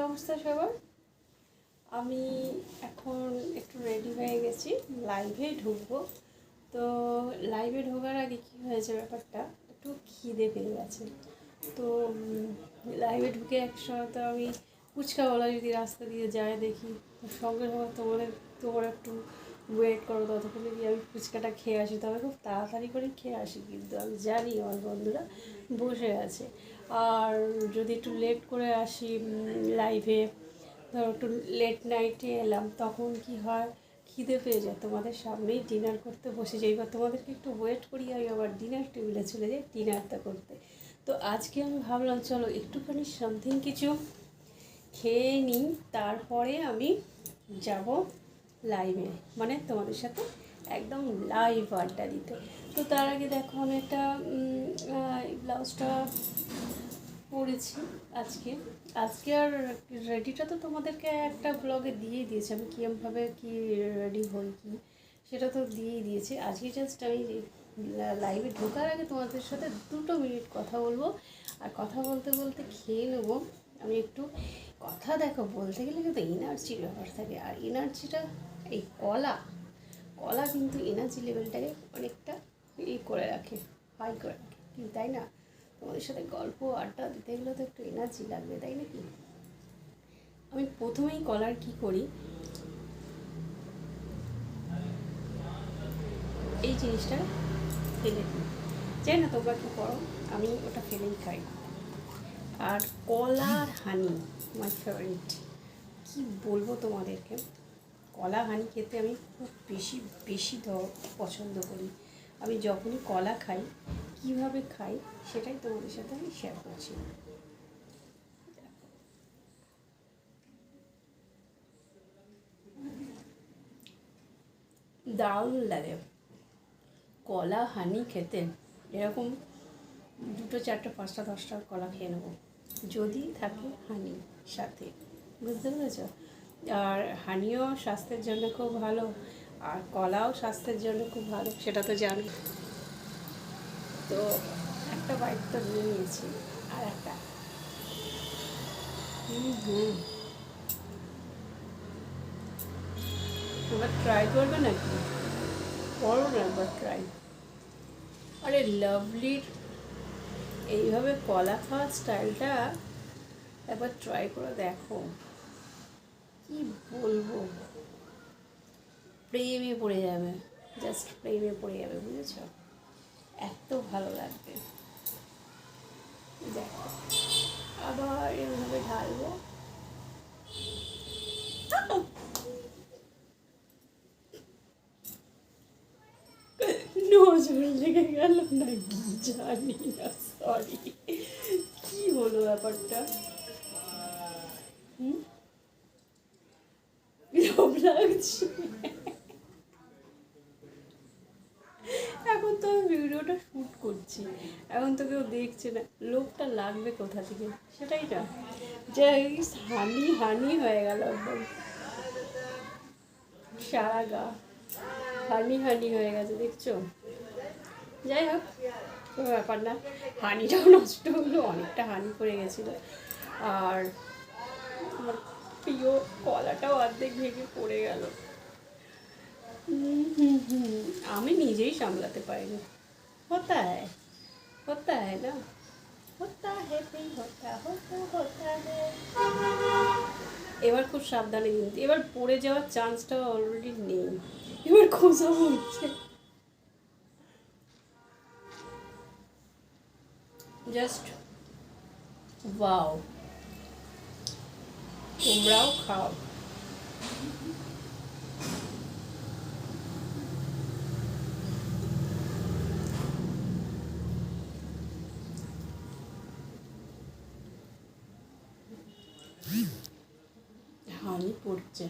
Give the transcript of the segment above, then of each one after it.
অবস্থা সবার? আমি এখন একটু রেডি হয়ে গেছি, লাইভে ঢুকবো। তো লাইভে ঢোকার আগে কী হয়েছে ব্যাপারটা, একটু খিদে পেয়ে গেছে। তো লাইভে ঢুকে একসময় তো আমি ফুচকাওয়ালা যদি রাস্তা দিয়ে যায় দেখি, সঙ্গে সঙ্গে তোমরা একটু ওয়েট করো, ততক্ষণে গিয়ে আমি ফুচকাটা খেয়ে আসি। তবে খুব তাড়াতাড়ি করে খেয়ে আসি, কিন্তু আমি জানি আমার বন্ধুরা বসে আছে। আর যদি একটু লেট করে আসি লাইভে, ধরো একটু লেট নাইটে এলাম, তখন কি হয়, খিদে পেয়ে যায়, তোমাদের সামনেই ডিনার করতে বসে যাই, বা তোমাদেরকে একটু ওয়েট করি, আমি আবার ডিনার টেবিলে চলে যাই ডিনারটা করতে। তো আজকে আমি ভাবলাম চলো একটুখানি সামথিং কিছু খেয়ে নিই, তারপরে আমি যাব লাইভে, মানে তোমাদের সাথে একদম লাইভ আড্ডা দিতে। তো তার আগে দেখো আমি একটা ব্লাউজটা পরেছি আজকে। আর রেডিটা তো তোমাদেরকে একটা ব্লগে দিয়েই দিয়েছি, আমি কীরকমভাবে কী রেডি হই কি সেটা তো দিয়েই দিয়েছি। আজকে জাস্ট আমি লাইভে ঢোকার আগে তোমাদের সাথে 2 মিনিট কথা বলবো, আর কথা বলতে বলতে খেয়ে নেবো। আমি একটু কথা, দেখো বলতে গেলে কিন্তু এনার্জির ব্যাপার থাকে, আর এনার্জিটা এই কলা কিন্তু এনার্জি লেভেলটাকে অনেকটা করে রাখে, হাই করে রাখে, কি তাই না? তোমাদের সাথে গল্প আড্ডা দিতে গেলে তো একটু এনার্জি লাগবে, তাই নাকি? আমি প্রথমেই কলার কি করি, এই জিনিসটা ফেলে দিই, চাই না তোমরা কী করো, আমি ওটা ফেলেই খাই। আর কলার হানি মাই ফেভারিট, কী বলবো তোমাদেরকে, কলা হানি খেতে আমি খুব বেশি পছন্দ করি। আমি যখনই কলা খাই, কীভাবে খাই সেটাই তোমাদের সাথে আমি শেয়ার করছি। দারুণ লাগে কলা হানি খেতে। এরকম 2, 4, 5, 10টা কলা খেয়ে নেবো, যদি থাকে হানি সাথে, বুঝতে পেরেছ? আর হানিও স্বাস্থ্যের জন্য খুব ভালো, আর কলাও স্বাস্থ্যের জন্য খুব ভালো, সেটা তো জানি। তো একটা বাইট তো নিয়ে নিয়েছি, আর একটা এবার ট্রাই করবে নাকি? করো না একবার ট্রাই। আরে লাভলির এইভাবে কলা খাওয়ার স্টাইলটা একবার ট্রাই করে দেখো, কি বলবো, প্রেমে পড়ে যাবে, জাস্ট প্রেমে পড়ে যাবে, বুঝেছ? এত ভালো লাগবে। দেখো আবার এভাবে ঢালবো, নজর লেগে গেল না, জানি না, সরি। কি হলো ব্যাপারটা? লোভ লাগছে। এখন তো আমি ভিডিওটা শ্যুট করছি, এখন তো কেউ দেখছে না, লোভটা লাগবে কোথা থেকে, সেটাই না, যে হানি হয়ে গেল একদম, সারা গা হানি হয়ে গেছে, দেখছো? যাই হোক, কোনো ব্যাপার না, হানিটাও নষ্ট হলো, অনেকটা হানি পড়ে গেছিলো। আর আমার প্রিয় কলাটাও অর্ধেক ভেঙে পড়ে গেল। আমি নিজেই সামলাতে পারিনি। হতা হ্যায় না, হতা হ্যায় হতা হ্যায়। এবার খুব সাবধানে, কিন্তু এবার পড়ে যাওয়ার চান্সটা অলরেডি নেই, এবার খোঁজা হচ্ছে। জাস্ট ওয়াও, তোমরাও খাও। হানি পড়ছে।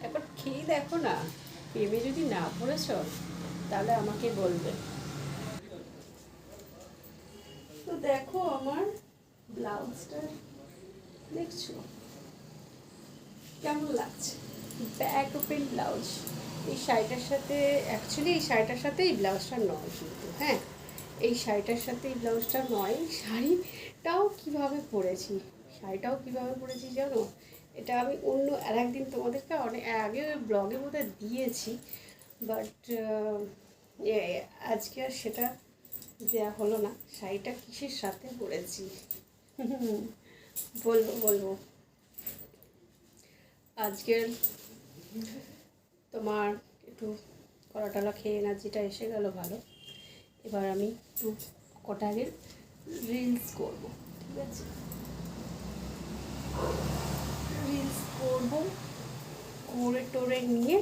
একবার খেয়ে দেখো না, প্রেমে যদি না পড়েছ তাহলে আমাকে বলবে। তো দেখো আমার ব্লাউজটা দেখছো কেমন লাগছে, ব্যাক ওপেন ব্লাউজ। এই শাড়িটার সাথে অ্যাকচুয়ালি এই শাড়িটার সাথে এই ব্লাউজটা নয় কিন্তু, হ্যাঁ এই শাড়িটার সাথে এই ব্লাউজটা নয়। শাড়িটাও কীভাবে পরেছি, শাড়িটাও কীভাবে পরেছি জানো, এটা আমি অন্য আর একদিন তোমাদেরকে অনেক আগে ব্লগে বোধহয় দিয়েছি, বাট আজকে আর সেটা দেওয়া হলো না। শাড়িটা কিসের সাথে পরেছি বলবো বলবো। আজকের তোমার একটু কলা টলা খেয়ে এনার্জিটা এসে গেল ভালো। এবার আমি একটু কটারের রিলস করব, ঠিক আছে, রিলস করব করে টোরে নিয়ে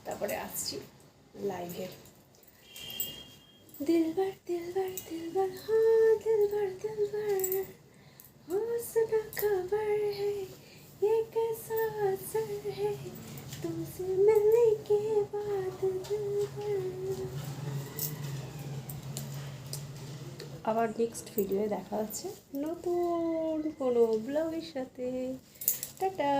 তারপরে আসছি লাইভে। দিলবার দিলবার দিলবার হ্যাঁ দিলবার দিলবার हौसला खबर है ये कैसा असर है तुमसे मिलने के बाद আবার নেক্সট ভিডিওয়ে দেখা হচ্ছে নতুন কোনো ব্লগের সাথে। টাটা।